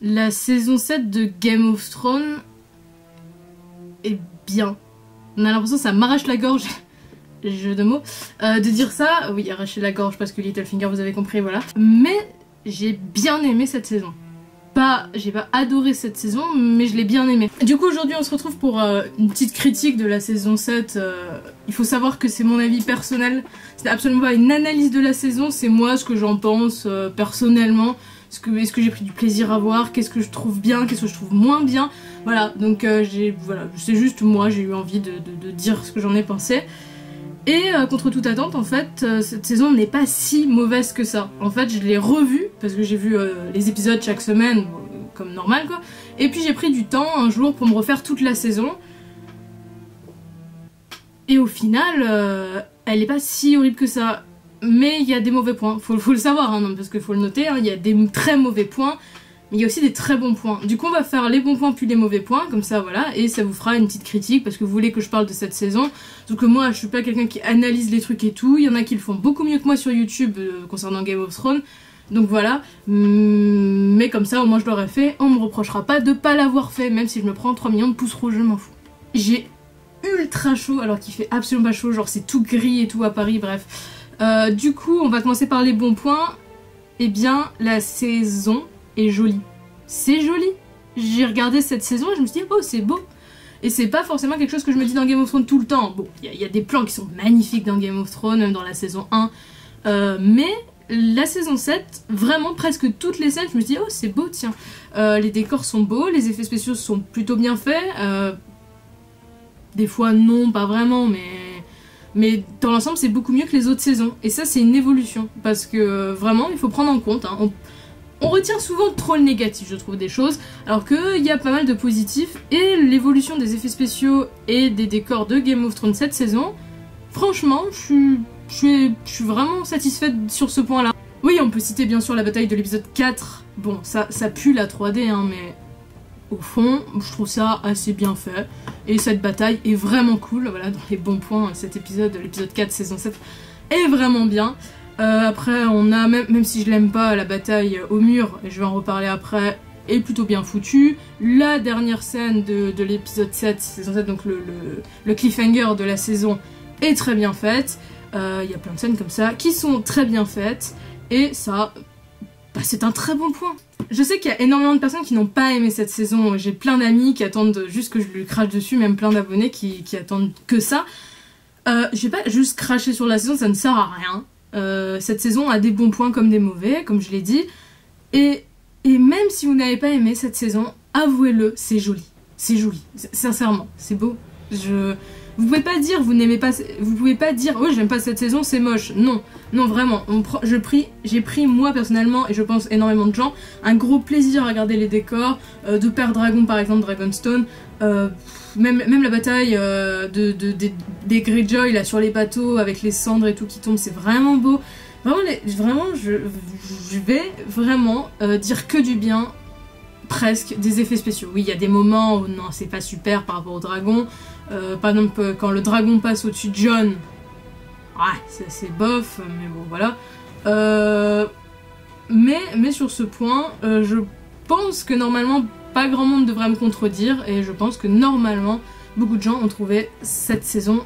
La saison 7 de Game of Thrones est bien. On a l'impression que ça m'arrache la gorge, jeu de mots, de dire ça. Oui, arracher la gorge parce que Littlefinger, vous avez compris, voilà. Mais j'ai bien aimé cette saison. J'ai pas adoré cette saison, mais je l'ai bien aimée. Du coup, aujourd'hui, on se retrouve pour une petite critique de la saison 7. Il faut savoir que c'est mon avis personnel. C'est absolument pas une analyse de la saison, c'est moi ce que j'en pense personnellement. Est-ce que j'ai pris du plaisir à voir, qu'est-ce que je trouve bien, qu'est-ce que je trouve moins bien. Voilà, donc voilà, c'est juste moi, j'ai eu envie de dire ce que j'en ai pensé. Et contre toute attente, en fait, cette saison n'est pas si mauvaise que ça. En fait, je l'ai revue, parce que j'ai vu les épisodes chaque semaine, comme normal quoi. Et puis j'ai pris du temps un jour pour me refaire toute la saison. Et au final, elle est pas si horrible que ça. Mais il y a des mauvais points, faut le savoir, hein, parce qu'il faut le noter, hein, il y a des très mauvais points. Mais il y a aussi des très bons points. Du coup on va faire les bons points puis les mauvais points, comme ça voilà, et ça vous fera une petite critique parce que vous voulez que je parle de cette saison. Sauf que moi je suis pas quelqu'un qui analyse les trucs et tout, il y en a qui le font beaucoup mieux que moi sur YouTube concernant Game of Thrones. Donc voilà, mais comme ça au moins je l'aurais fait, on me reprochera pas de pas l'avoir fait, même si je me prends 3 millions de pouces rouges, je m'en fous. J'ai ultra chaud alors qu'il fait absolument pas chaud, genre c'est tout gris et tout à Paris, bref. Du coup on va commencer par les bons points. Eh bien la saison est jolie. C'est joli. J'ai regardé cette saison et je me suis dit oh c'est beau. Et c'est pas forcément quelque chose que je me dis dans Game of Thrones tout le temps. Bon, il y a des plans qui sont magnifiques dans Game of Thrones, même dans la saison 1. Mais la saison 7, vraiment presque toutes les scènes, je me suis dit oh c'est beau tiens. Les décors sont beaux, les effets spéciaux sont plutôt bien faits. Des fois non, pas vraiment, mais dans l'ensemble c'est beaucoup mieux que les autres saisons. Et ça c'est une évolution, parce que vraiment il faut prendre en compte, hein, on retient souvent trop le négatif je trouve des choses, alors qu'il y a pas mal de positifs. Et l'évolution des effets spéciaux et des décors de Game of Thrones cette saison, franchement je suis vraiment satisfaite sur ce point là. Oui on peut citer bien sûr la bataille de l'épisode 4, bon ça pue la 3D hein, mais au fond, je trouve ça assez bien fait. Et cette bataille est vraiment cool. Voilà, dans les bons points, cet épisode, l'épisode 4, saison 7, est vraiment bien. Après, on a, même si je l'aime pas, la bataille au mur, et je vais en reparler après, est plutôt bien foutue. La dernière scène de l'épisode 7, saison 7, donc le cliffhanger de la saison, est très bien faite. Il y a plein de scènes comme ça qui sont très bien faites. Et ça, bah, c'est un très bon point. Je sais qu'il y a énormément de personnes qui n'ont pas aimé cette saison. J'ai plein d'amis qui attendent juste que je lui crache dessus, même plein d'abonnés qui attendent que ça. Je vais pas juste cracher sur la saison, ça ne sert à rien. Cette saison a des bons points comme des mauvais, comme je l'ai dit. Et même si vous n'avez pas aimé cette saison, avouez-le, c'est joli. C'est joli, sincèrement, c'est beau. Vous pouvez pas dire vous n'aimez pas, vous pouvez pas dire oh j'aime pas cette saison, c'est moche. Non, non vraiment. J'ai pris moi personnellement et je pense énormément de gens un gros plaisir à regarder les décors de Père Dragon par exemple, Dragonstone. Même la bataille des Greyjoy là sur les bateaux avec les cendres et tout qui tombent, c'est vraiment beau. Vraiment, je vais vraiment dire que du bien. Presque des effets spéciaux. Oui, il y a des moments où non, c'est pas super par rapport au dragon. Par exemple, quand le dragon passe au-dessus de Jon, ouais, c'est assez bof, mais bon, voilà. Mais sur ce point, je pense que normalement, pas grand monde devrait me contredire, et je pense que normalement, beaucoup de gens ont trouvé cette saison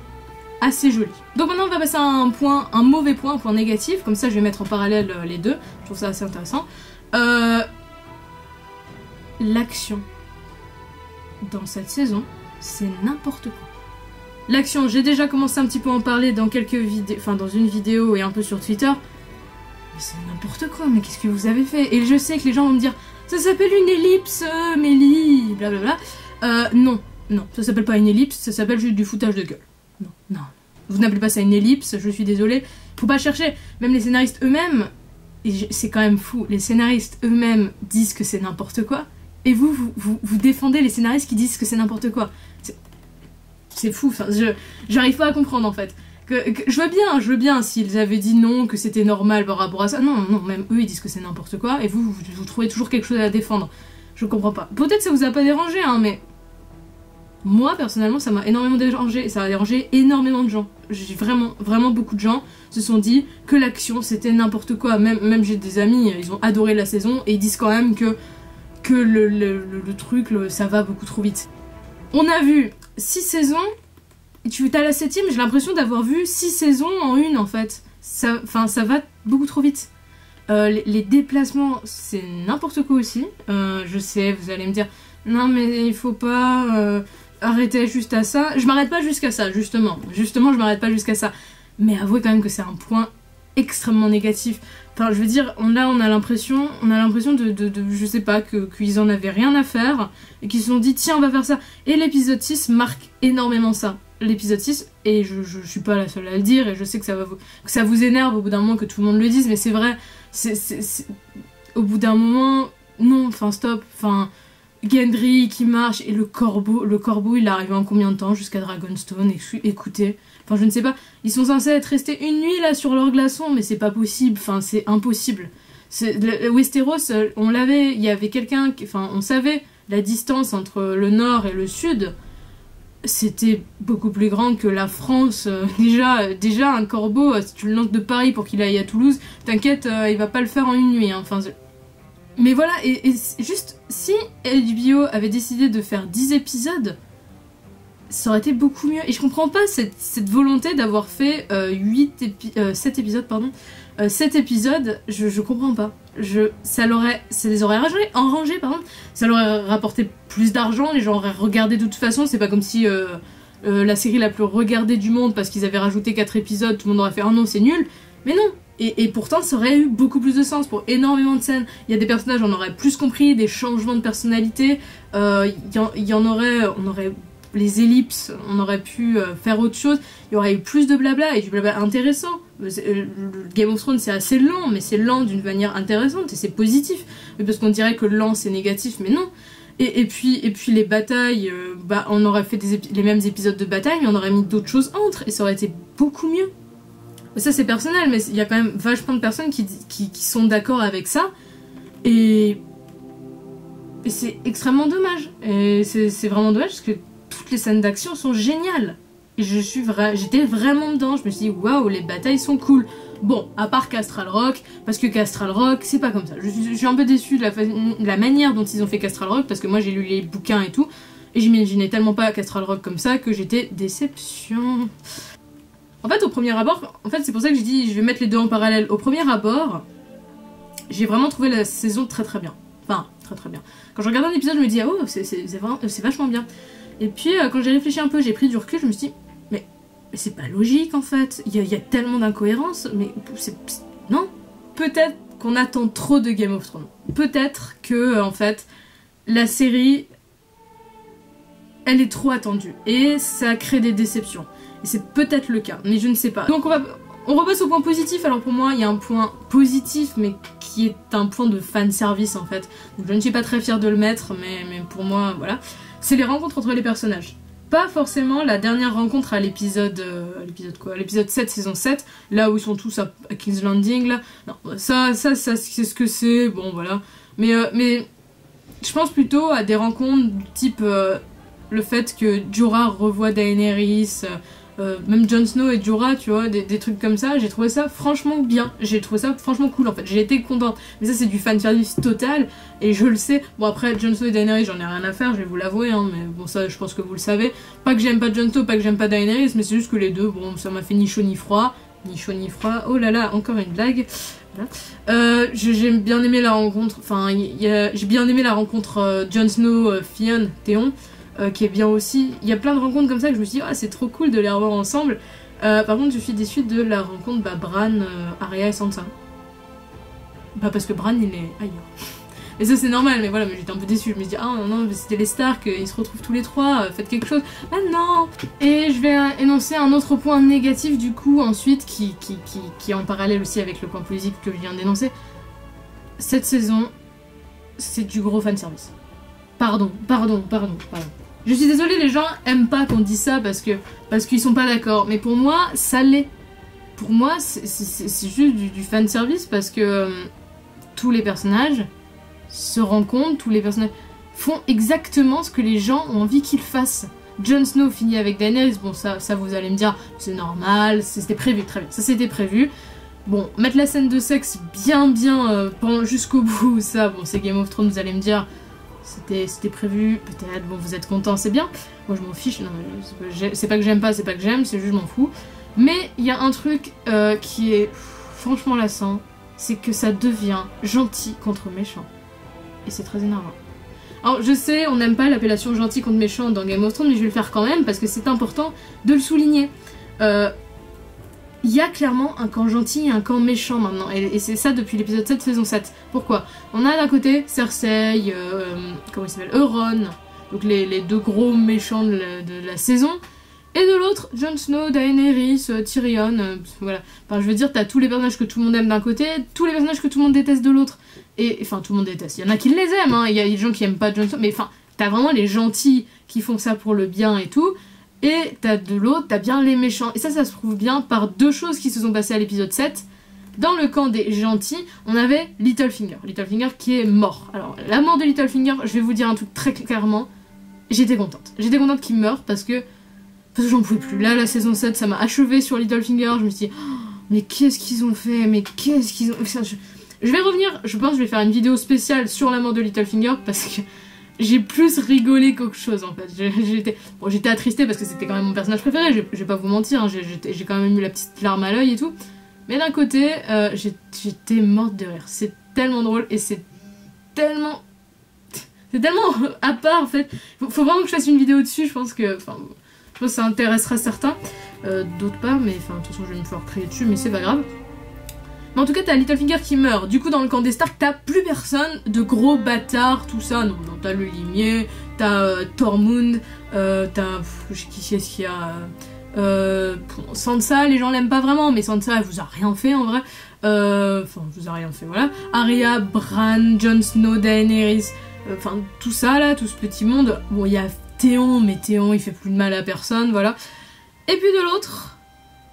assez jolie. Donc maintenant, on va passer à un mauvais point, un point négatif, comme ça je vais mettre en parallèle les deux, je trouve ça assez intéressant. L'action dans cette saison, c'est n'importe quoi. L'action, j'ai déjà commencé un petit peu à en parler dans quelques vidéos, enfin dans une vidéo et un peu sur Twitter. Mais c'est n'importe quoi, mais qu'est-ce que vous avez fait? Et je sais que les gens vont me dire, ça s'appelle une ellipse, Mélie, blablabla. Non, ça s'appelle pas une ellipse, ça s'appelle juste du foutage de gueule. Non. Vous n'appelez pas ça une ellipse, je suis désolée. Faut pas chercher, même les scénaristes eux-mêmes, et c'est quand même fou, les scénaristes eux-mêmes disent que c'est n'importe quoi. Et vous défendez les scénaristes qui disent que c'est n'importe quoi. C'est fou, enfin, j'arrive pas à comprendre en fait. Je veux bien s'ils avaient dit non, que c'était normal par rapport à ça. Non, même eux ils disent que c'est n'importe quoi, et vous trouvez toujours quelque chose à défendre. Je comprends pas. Peut-être que ça vous a pas dérangé, hein, mais... Moi, personnellement, ça m'a énormément dérangé, et ça a dérangé énormément de gens. J'ai vraiment beaucoup de gens se sont dit que l'action c'était n'importe quoi. Même j'ai des amis, ils ont adoré la saison, et ils disent quand même que que le truc, ça va beaucoup trop vite. On a vu 6 saisons, tu as la 7ème, j'ai l'impression d'avoir vu 6 saisons en une en fait. Ça va beaucoup trop vite. Les déplacements, c'est n'importe quoi aussi. Je sais, vous allez me dire, non mais il faut pas arrêter juste à ça. Je m'arrête pas jusqu'à ça, justement. Justement, je m'arrête pas jusqu'à ça. Mais avouez quand même que c'est un point extrêmement négatif. Enfin, je veux dire, on a l'impression de je sais pas, qu'ils en avaient rien à faire, et qu'ils se sont dit, tiens, on va faire ça. Et l'épisode 6 marque énormément ça. L'épisode 6, et je suis pas la seule à le dire, et je sais que ça vous énerve au bout d'un moment que tout le monde le dise, mais c'est vrai, au bout d'un moment, non, enfin stop, enfin, Gendry qui marche, et le corbeau il est arrivé en combien de temps jusqu'à Dragonstone, écoutez, enfin je ne sais pas, ils sont censés être restés une nuit là sur leur glaçon, mais c'est pas possible, enfin c'est impossible. Westeros, on l'avait, il y avait quelqu'un, enfin on savait la distance entre le nord et le sud, c'était beaucoup plus grand que la France. Déjà un corbeau, si tu le lances de Paris pour qu'il aille à Toulouse, t'inquiète, il va pas le faire en une nuit. Hein. Enfin, mais voilà, et juste, si HBO avait décidé de faire 10 épisodes, ça aurait été beaucoup mieux. Et je comprends pas cette volonté d'avoir fait 7 épisodes, pardon. 7 épisodes, je comprends pas. Ça les aurait enrangés, pardon. Ça leur aurait rapporté plus d'argent, les gens auraient regardé de toute façon. C'est pas comme si la série la plus regardée du monde, parce qu'ils avaient rajouté 4 épisodes, tout le monde aurait fait oh non, c'est nul. Mais non. Et pourtant, ça aurait eu beaucoup plus de sens pour énormément de scènes. Il y a des personnages, on aurait plus compris, des changements de personnalité. On aurait les ellipses, on aurait pu faire autre chose, il y aurait eu plus de blabla et du blabla intéressant. Game of Thrones c'est assez lent, mais c'est lent d'une manière intéressante et c'est positif. Parce qu'on dirait que lent c'est négatif, mais non. Et puis les batailles, on aurait fait les mêmes épisodes de bataille, mais on aurait mis d'autres choses entre et ça aurait été beaucoup mieux. Ça c'est personnel, mais il y a quand même vachement de personnes qui sont d'accord avec ça. Et c'est extrêmement dommage. Et c'est vraiment dommage parce que toutes les scènes d'action sont géniales. Et j'étais vraiment dedans. Je me suis dit, waouh, les batailles sont cool. Bon, à part Castral Rock, parce que Castral Rock, c'est pas comme ça. Je suis un peu déçue de la manière dont ils ont fait Castral Rock, parce que moi j'ai lu les bouquins et tout, et j'imaginais tellement pas Castral Rock comme ça que j'étais déception. En fait, au premier abord, c'est pour ça que j'ai dit, je vais mettre les deux en parallèle. Au premier abord, j'ai vraiment trouvé la saison très très bien. Enfin, très très bien. Quand je regarde un épisode, je me dis, ah oh, c'est vachement bien. Et puis, quand j'ai réfléchi un peu, j'ai pris du recul, je me suis dit, mais c'est pas logique en fait. Il y a tellement d'incohérences, mais non. Peut-être qu'on attend trop de Game of Thrones. Peut-être que, en fait, la série, elle est trop attendue. Et ça crée des déceptions. Et c'est peut-être le cas, mais je ne sais pas. Donc on repasse au point positif. Alors pour moi, il y a un point positif, mais qui est un point de fanservice en fait. Donc je ne suis pas très fière de le mettre, mais pour moi, voilà. C'est les rencontres entre les personnages. Pas forcément la dernière rencontre à l'épisode 7, saison 7, là où ils sont tous à King's Landing, là. Non, ça c'est ce que c'est, bon voilà. Mais je pense plutôt à des rencontres du type le fait que Jorah revoit Daenerys, même Jon Snow et Jorah, tu vois, des trucs comme ça, j'ai trouvé ça franchement bien, j'ai trouvé ça franchement cool en fait, j'ai été contente, mais ça c'est du fanservice total, et je le sais, bon après Jon Snow et Daenerys j'en ai rien à faire, je vais vous l'avouer, hein, mais bon ça je pense que vous le savez, pas que j'aime pas Jon Snow, pas que j'aime pas Daenerys, mais c'est juste que les deux, bon ça m'a fait ni chaud ni froid, oh là là, encore une blague, voilà. J'ai bien aimé la rencontre, j'ai bien aimé la rencontre Jon Snow, Theon, qui est bien aussi. Il y a plein de rencontres comme ça que je me suis dit, ah, c'est trop cool de les revoir ensemble. Par contre, je suis déçue de la rencontre Bran, Arya et Sansa. Parce que Bran, il est ailleurs. Et ça, c'est normal, mais voilà, mais j'étais un peu déçue. Je me suis dit, ah non, c'était les Stark, ils se retrouvent tous les trois, faites quelque chose. Ah non. Et je vais énoncer un autre point négatif, du coup, ensuite, qui est en parallèle aussi avec le point positif que je viens d'énoncer. Cette saison, c'est du gros fanservice. Pardon. Je suis désolée, les gens aiment pas qu'on dise ça parce qu'ils sont pas d'accord. Mais pour moi, ça l'est. Pour moi, c'est juste du fanservice parce que tous les personnages se rencontrent, tous les personnages font exactement ce que les gens ont envie qu'ils fassent. Jon Snow finit avec Daenerys, bon ça vous allez me dire, c'est normal, c'était prévu, très bien, ça c'était prévu. Bon, mettre la scène de sexe bien jusqu'au bout, ça, bon c'est Game of Thrones, vous allez me dire, c'était prévu, peut-être, bon vous êtes contents, c'est bien. Moi je m'en fiche, non, c'est pas que j'aime pas, c'est pas que j'aime, c'est juste je m'en fous. Mais il y a un truc qui est franchement lassant, c'est que ça devient gentil contre méchant. Et c'est très énervant. Alors je sais, on n'aime pas l'appellation gentil contre méchant dans Game of Thrones, mais je vais le faire quand même parce que c'est important de le souligner. Il y a clairement un camp gentil et un camp méchant maintenant, et c'est ça depuis l'épisode 7, saison 7. Pourquoi? On a d'un côté Cersei, comment il s'appelle, Euron, donc les deux gros méchants de la saison, et de l'autre, Jon Snow, Daenerys, Tyrion, voilà. Enfin, je veux dire, t'as tous les personnages que tout le monde aime d'un côté, tous les personnages que tout le monde déteste de l'autre. Et enfin, tout le monde déteste. Il y en a qui les aiment, hein. Il y a des gens qui aiment pas Jon Snow, mais enfin, t'as vraiment les gentils qui font ça pour le bien et tout. Et t'as de l'autre, t'as bien les méchants. Et ça se prouve bien par deux choses qui se sont passées à l'épisode 7. Dans le camp des gentils, on avait Littlefinger. Littlefinger qui est mort. Alors, la mort de Littlefinger, je vais vous dire un truc très clairement. J'étais contente. J'étais contente qu'il meure parce que j'en pouvais plus. Là, la saison 7, ça m'a achevé sur Littlefinger. Je me suis dit, oh, mais qu'est-ce qu'ils ont fait? Mais qu'est-ce qu'ils ont fait? Je vais revenir, je pense que je vais faire une vidéo spéciale sur la mort de Littlefinger parce que j'ai plus rigolé qu'autre chose en fait. J'étais attristée parce que c'était quand même mon personnage préféré, je vais pas vous mentir, hein, j'ai quand même eu la petite larme à l'œil et tout. Mais d'un côté, j'étais morte de rire. C'est tellement drôle et c'est tellement à part en fait. Faut vraiment que je fasse une vidéo dessus, je pense que ça intéressera certains, d'autres pas, mais enfin de toute façon je vais me faire crier dessus, mais c'est pas grave. Mais en tout cas, t'as Littlefinger qui meurt. Du coup, dans le camp des Stark, t'as plus personne de gros bâtards, tout ça. Non, t'as le limier, t'as Tormund, t'as... Qui est-ce qu'il y a Sansa, les gens l'aiment pas vraiment, mais Sansa, elle vous a rien fait, en vrai. Enfin, vous a rien fait, voilà. Arya, Bran, Jon Snow, Daenerys, enfin, tout ça, là, tout ce petit monde. Bon, il y a Théon, mais Théon, il fait plus de mal à personne, voilà. Et puis de l'autre...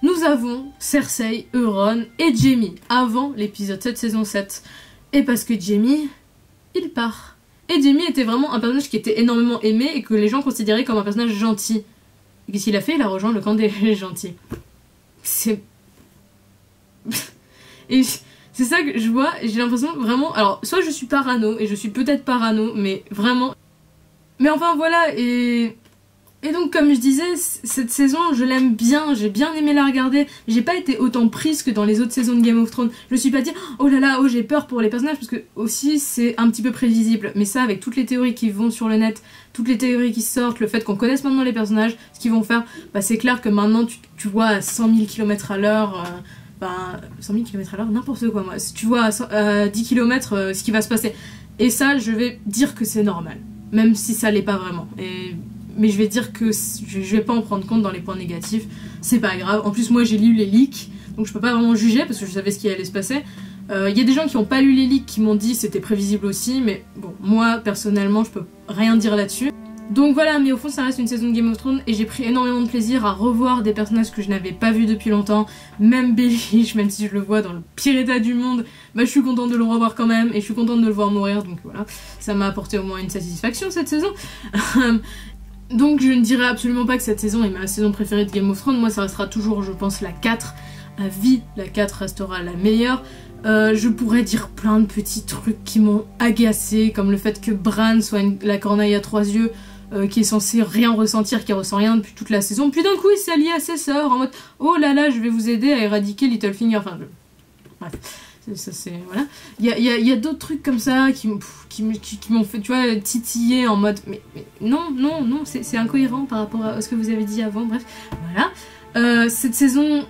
nous avons Cersei, Euron et Jaime, avant l'épisode 7, saison 7. Et parce que Jaime, il part. Et Jaime était vraiment un personnage qui était énormément aimé et que les gens considéraient comme un personnage gentil. Et qu'est-ce qu'il a fait? Il a rejoint le camp des gentils. C'est... et c'est ça que je vois, j'ai l'impression vraiment... Alors, soit je suis parano, et je suis peut-être parano, mais vraiment... Mais enfin, voilà, Et donc, comme je disais, cette saison, je l'aime bien, j'ai bien aimé la regarder. J'ai pas été autant prise que dans les autres saisons de Game of Thrones. Je me suis pas dit, oh là là, oh j'ai peur pour les personnages, parce que aussi c'est un petit peu prévisible. Mais ça, avec toutes les théories qui vont sur le net, toutes les théories qui sortent, le fait qu'on connaisse maintenant les personnages, ce qu'ils vont faire, bah c'est clair que maintenant tu vois à 100 000 km à l'heure, 100 000 km à l'heure, n'importe quoi moi. Si tu vois à 10 km ce qui va se passer. Et ça, je vais dire que c'est normal, même si ça l'est pas vraiment. Mais je vais dire que je vais pas en prendre compte dans les points négatifs, c'est pas grave. En plus, moi j'ai lu les leaks, donc je peux pas vraiment juger parce que je savais ce qui allait se passer. Y a des gens qui ont pas lu les leaks qui m'ont dit c'était prévisible aussi, mais bon, moi personnellement je peux rien dire là-dessus. Donc voilà, mais au fond ça reste une saison de Game of Thrones et j'ai pris énormément de plaisir à revoir des personnages que je n'avais pas vus depuis longtemps. Même Baelish, même si je le vois dans le pire état du monde, bah je suis contente de le revoir quand même et je suis contente de le voir mourir, donc voilà. Ça m'a apporté au moins une satisfaction cette saison. Donc je ne dirais absolument pas que cette saison est ma saison préférée de Game of Thrones. Moi ça restera toujours, je pense, la 4. À vie, la 4 restera la meilleure. Je pourrais dire plein de petits trucs qui m'ont agacé, comme le fait que Bran soit la corneille à 3 yeux, qui est censé rien ressentir, qui ressent rien depuis toute la saison. Puis d'un coup il s'est allié à ses sœurs en mode oh là là, je vais vous aider à éradiquer Littlefinger. Enfin, bref. Ça c'est... voilà. Il y a d'autres trucs comme ça qui m'ont fait, tu vois, titiller en mode mais non, c'est incohérent par rapport à ce que vous avez dit avant, bref. Voilà. Cette saison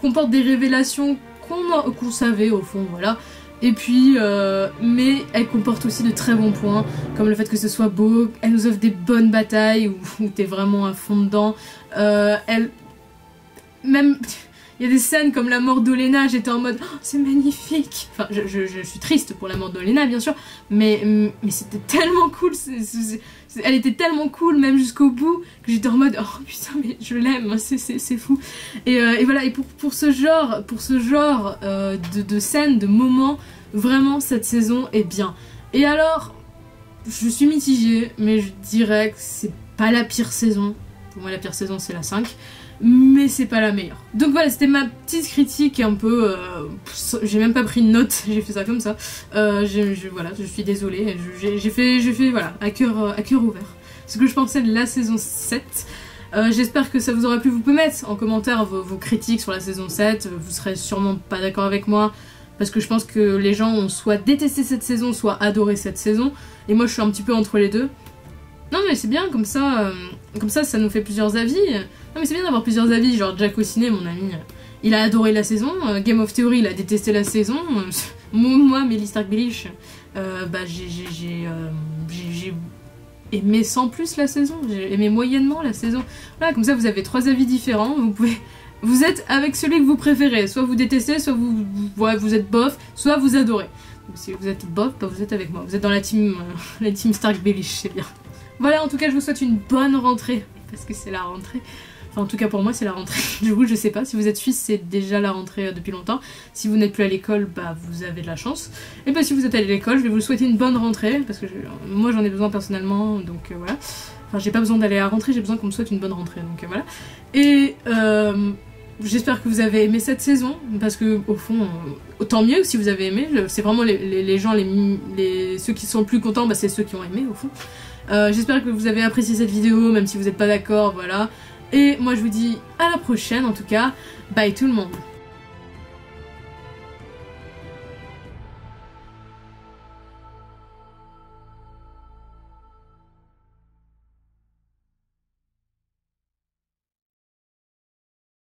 comporte des révélations qu'on savait au fond, voilà. Et puis, mais elle comporte aussi de très bons points, comme le fait que ce soit beau, elle nous offre des bonnes batailles où t'es vraiment à fond dedans. Même... il y a des scènes comme la mort d'Olenna, j'étais en mode oh, c'est magnifique. Enfin, je suis triste pour la mort d'Olenna, bien sûr, mais c'était tellement cool. Elle était tellement cool, même jusqu'au bout, que j'étais en mode oh putain, mais je l'aime, c'est fou. Et voilà, et pour ce genre de scènes, de moments, vraiment cette saison est bien. Et alors, je suis mitigée, mais je dirais que c'est pas la pire saison. Pour moi, la pire saison, c'est la 5. mais c'est pas la meilleure. Donc voilà, c'était ma petite critique un peu... j'ai même pas pris de notes, j'ai fait ça comme ça. Voilà, je suis désolée, j'ai fait voilà, à cœur ouvert. Ce que je pensais de la saison 7. J'espère que ça vous aura plu. Vous pouvez mettre en commentaire vos critiques sur la saison 7. Vous serez sûrement pas d'accord avec moi, parce que je pense que les gens ont soit détesté cette saison, soit adoré cette saison. Et moi je suis un petit peu entre les deux. Non mais c'est bien, comme ça ça nous fait plusieurs avis. Non mais c'est bien d'avoir plusieurs avis, genre Jack au ciné, mon ami, il a adoré la saison. Game of Theory, il a détesté la saison. Moi, Melly Stark-Baelish, j'ai aimé sans plus la saison, j'ai aimé moyennement la saison. Voilà, comme ça vous avez 3 avis différents, vous êtes avec celui que vous préférez, soit vous détestez, soit vous êtes bof, soit vous adorez. Donc si vous êtes bof, bah vous êtes avec moi, vous êtes dans la team Stark-Baelish, c'est bien. Voilà, en tout cas je vous souhaite une bonne rentrée, parce que c'est la rentrée. Enfin, en tout cas pour moi c'est la rentrée. Du coup je sais pas, si vous êtes suisse c'est déjà la rentrée depuis longtemps. Si vous n'êtes plus à l'école, bah vous avez de la chance. Et bah si vous êtes à l'école, je vais vous souhaiter une bonne rentrée, parce que moi j'en ai besoin personnellement, donc voilà. Enfin j'ai pas besoin d'aller à la rentrée, j'ai besoin qu'on me souhaite une bonne rentrée, donc voilà. Et j'espère que vous avez aimé cette saison, parce que au fond, tant mieux si vous avez aimé. C'est vraiment les gens, ceux qui sont le plus contents, bah, c'est ceux qui ont aimé au fond. J'espère que vous avez apprécié cette vidéo, même si vous n'êtes pas d'accord, voilà. Et moi je vous dis à la prochaine, en tout cas, bye tout le monde.